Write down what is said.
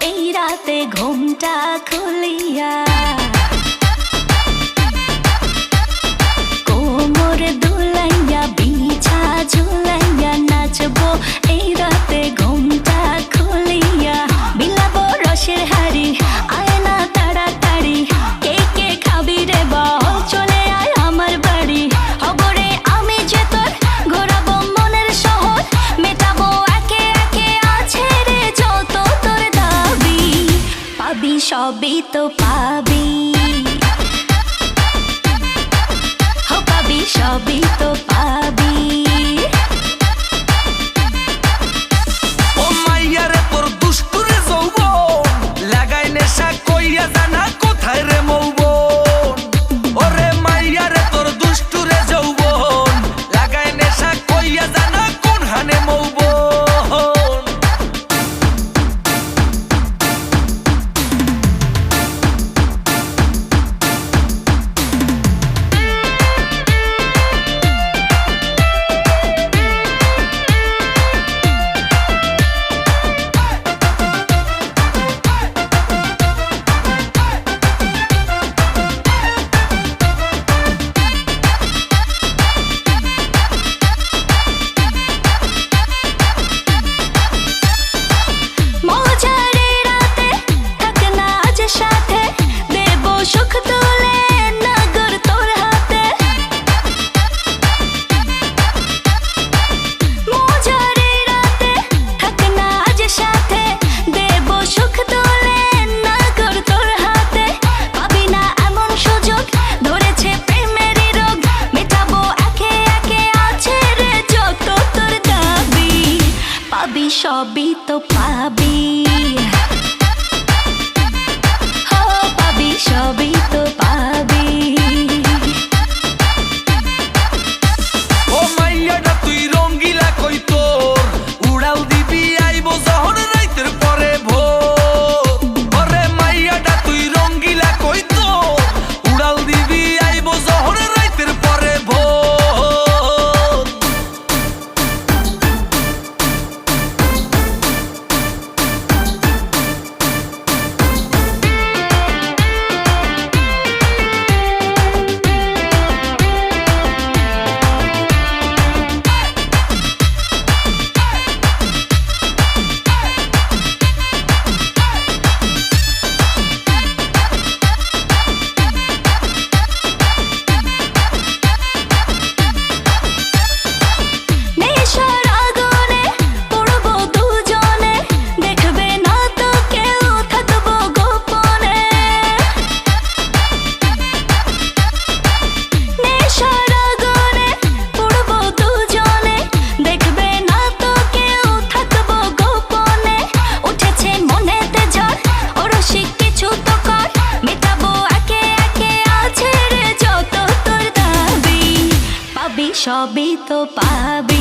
এই রাতে ঘুমটা খুলিয়া, কোমর দুলাইয়া বিছা ঝুলাইয়া নাচবো এই রাতে ঘুমটা খুলিয়া। বিলাবো রসের হাড়ি, আয় না তাড়াতাড়ি, কে কে খাবি রে বল, চলে আয় আমার বাড়ি। হবরে আমি যে তোর, ঘোরাবো মনের শহর, মেটাবো একে একে আছে রে যত তোর দাবি। পাবি সবই তো পাবি, পাবি সবই তো পাবি। ও মাইয়ারে তোর দুষ্টুরে যৌবন, লাগাই নেশা কইয়া জানা কোথায় রে মৌবন। ওরে মাইয়ারে তোর দুষ্টুরে যৌবন, লাগাই নেশা কইয়া জানা কোন হানে মৌবন। সবই তো পাবি, হো পাবি সবই তো পাবি। ও মাইয়াটা তুই রঙ্গিলা কই তোর, উড়াল দিবি আইবো যখন রাইতের পরে ভোর। ওরে মাইয়াটা তুই রঙ্গিলা কই তোর, উড়াল দিবি আইবো যখন রাইতের পরে ভোর। সবই তো পাবি।